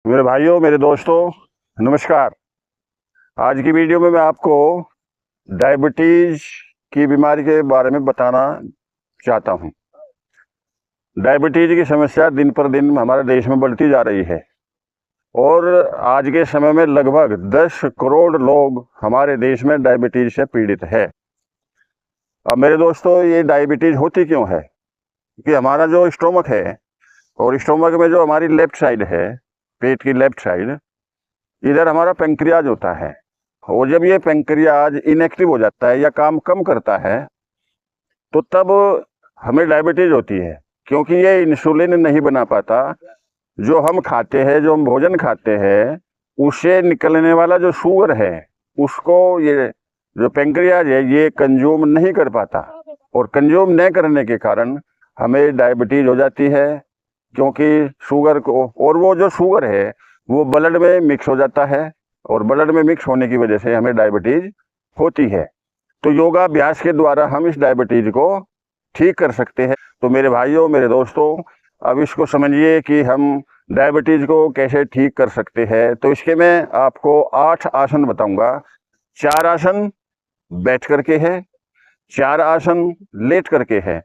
मेरे भाइयों, मेरे दोस्तों, नमस्कार। आज की वीडियो में मैं आपको डायबिटीज की बीमारी के बारे में बताना चाहता हूं। डायबिटीज की समस्या दिन पर दिन हमारे देश में बढ़ती जा रही है और आज के समय में लगभग 10 करोड़ लोग हमारे देश में डायबिटीज से पीड़ित है। अब मेरे दोस्तों, ये डायबिटीज होती क्यों है? कि हमारा जो स्टोमक है और स्टोमक में जो हमारी लेफ्ट साइड है, पेट की लेफ्ट साइड, इधर हमारा पेंक्रियाज होता है। और जब ये पेंक्रियाज इनएक्टिव हो जाता है या काम कम करता है तो तब हमें डायबिटीज होती है, क्योंकि ये इंसुलिन नहीं बना पाता। जो हम खाते हैं, जो हम भोजन खाते हैं, उससे निकलने वाला जो शुगर है उसको ये जो पेंक्रियाज है ये कंज्यूम नहीं कर पाता, और कंज्यूम न करने के कारण हमें डायबिटीज हो जाती है। क्योंकि शुगर को, और वो जो शुगर है वो ब्लड में मिक्स हो जाता है, और ब्लड में मिक्स होने की वजह से हमें डायबिटीज होती है। तो योगाभ्यास के द्वारा हम इस डायबिटीज को ठीक कर सकते हैं। तो मेरे भाइयों, मेरे दोस्तों, अब इसको समझिए कि हम डायबिटीज को कैसे ठीक कर सकते हैं। तो इसके मैं आपको 8 आसन बताऊंगा। 4 आसन बैठ करके है, 4 आसन लेट करके है।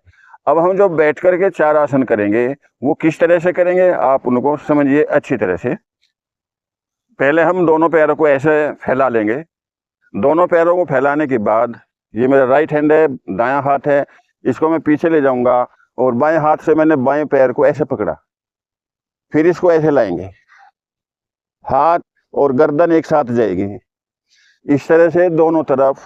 अब हम जो बैठ करके 4 आसन करेंगे वो किस तरह से करेंगे, आप उनको समझिए अच्छी तरह से। पहले हम दोनों पैरों को ऐसे फैला लेंगे। दोनों पैरों को फैलाने के बाद, ये मेरा राइट हैंड है, दायां हाथ है, इसको मैं पीछे ले जाऊंगा और बाएं हाथ से मैंने बाएं पैर को ऐसे पकड़ा। फिर इसको ऐसे लाएंगे, हाथ और गर्दन एक साथ जाएगी। इस तरह से दोनों तरफ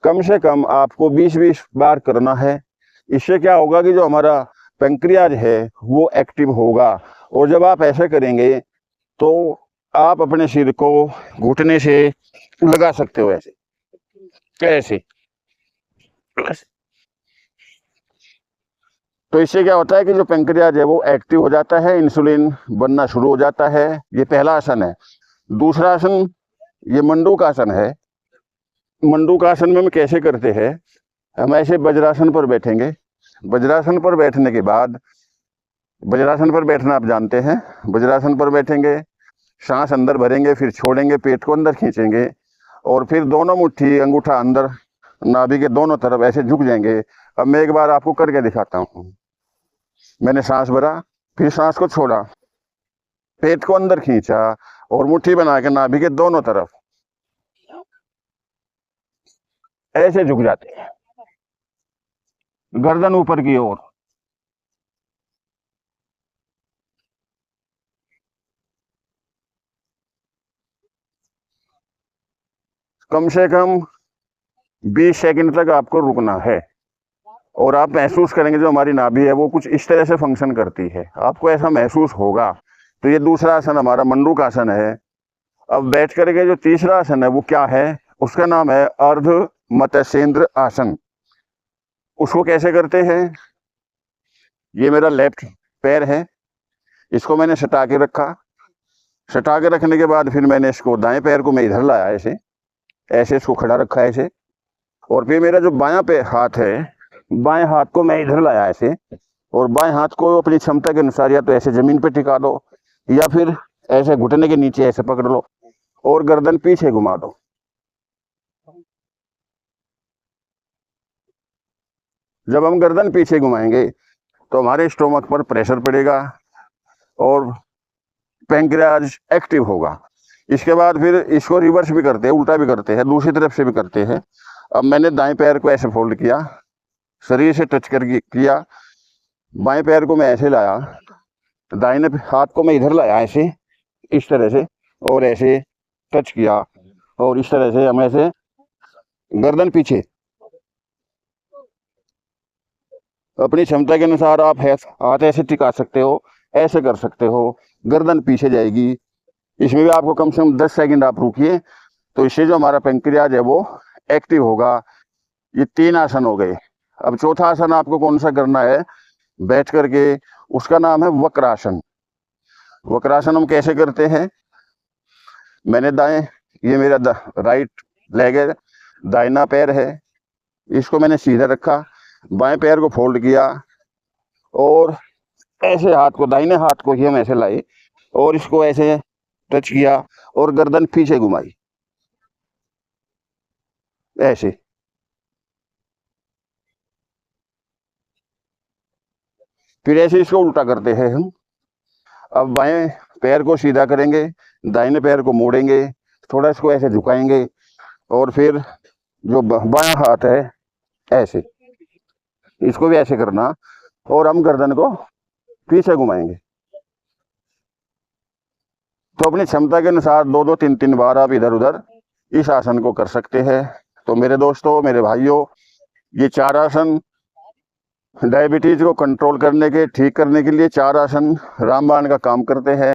कम से कम आपको 20-20 बार करना है। इससे क्या होगा कि जो हमारा पेंक्रियाज है वो एक्टिव होगा। और जब आप ऐसे करेंगे तो आप अपने सिर को घुटने से लगा सकते हो, ऐसे ऐसे। तो इससे क्या होता है कि जो पेंक्रियाज है वो एक्टिव हो जाता है, इंसुलिन बनना शुरू हो जाता है। ये पहला आसन है। दूसरा आसन ये मंडूक आसन है। मंडूक आसन में हम कैसे करते हैं, हम ऐसे वज्रासन पर बैठेंगे। वज्रासन पर बैठने के बाद, वज्रासन पर बैठना आप जानते हैं, वज्रासन पर बैठेंगे, सांस अंदर भरेंगे, फिर छोड़ेंगे, पेट को अंदर खींचेंगे और फिर दोनों मुट्ठी अंगूठा अंदर नाभि के दोनों तरफ ऐसे झुक जाएंगे। अब मैं एक बार आपको करके दिखाता हूँ। मैंने सांस भरा, फिर सांस को छोड़ा, पेट को अंदर खींचा और मुट्ठी बना के नाभि के दोनों तरफ ऐसे झुक जाते हैं, गर्दन ऊपर की ओर। कम से कम 20 सेकंड तक आपको रुकना है और आप महसूस करेंगे जो हमारी नाभि है वो कुछ इस तरह से फंक्शन करती है, आपको ऐसा महसूस होगा। तो ये दूसरा आसन हमारा मंडूक आसन है। अब बैठ करके जो तीसरा आसन है वो क्या है, उसका नाम है अर्ध मत्स्येंद्र आसन। उसको कैसे करते हैं, ये मेरा लेफ्ट पैर है, इसको मैंने सटा के रखा। सटा के रखने के बाद फिर मैंने इसको दाएं पैर को मैं इधर लाया, ऐसे ऐसे इसको खड़ा रखा ऐसे। और फिर मेरा जो बायां पैर हाथ है, बाएं हाथ को मैं इधर लाया ऐसे, और बाएं हाथ को अपनी क्षमता के अनुसार या तो ऐसे जमीन पे टिका दो या फिर ऐसे घुटने के नीचे ऐसे पकड़ लो और गर्दन पीछे घुमा दो। जब हम गर्दन पीछे घुमाएंगे तो हमारे स्टोमक पर प्रेशर पड़ेगा और पैंक्रियाज एक्टिव होगा। इसके बाद फिर इसको रिवर्स भी करते हैं, उल्टा भी करते हैं, दूसरी तरफ से भी करते हैं। अब मैंने दाएं पैर को ऐसे फोल्ड किया, शरीर से टच कर किया, बाएं पैर को मैं ऐसे लाया, दाहिने हाथ को मैं इधर लाया ऐसे, इस तरह से, और ऐसे टच किया और इस तरह से हम ऐसे गर्दन पीछे। अपनी क्षमता के अनुसार आप हाथ ऐसे टिका सकते हो, ऐसे कर सकते हो, गर्दन पीछे जाएगी। इसमें भी आपको कम से कम 10 सेकंड आप रुकिए, तो इससे जो हमारा पेंक्रियाज है वो एक्टिव होगा। ये 3 आसन हो गए। अब चौथा आसन आपको कौन सा करना है बैठ करके, उसका नाम है वक्रासन। वक्रासन हम कैसे करते हैं, मैंने दाएं, ये मेरा राइट लेग है, दाहिना पैर है, इसको मैंने सीधा रखा, बाएं पैर को फोल्ड किया और ऐसे हाथ को, दाहिने हाथ को ही हम ऐसे लाए और इसको ऐसे टच किया और गर्दन पीछे घुमाई ऐसे। फिर ऐसे इसको उल्टा करते हैं हम। अब बाएं पैर को सीधा करेंगे, दाहिने पैर को मोड़ेंगे, थोड़ा इसको ऐसे झुकाएंगे और फिर जो बायां हाथ है ऐसे, इसको भी ऐसे करना और हम गर्दन को पीछे घुमाएंगे। तो अपनी क्षमता के अनुसार 2-2 3-3 बार आप इधर उधर इस आसन को कर सकते हैं। तो मेरे दोस्तों, मेरे भाइयों, ये 4 आसन डायबिटीज को कंट्रोल करने के, ठीक करने के लिए 4 आसन रामबाण का काम करते हैं।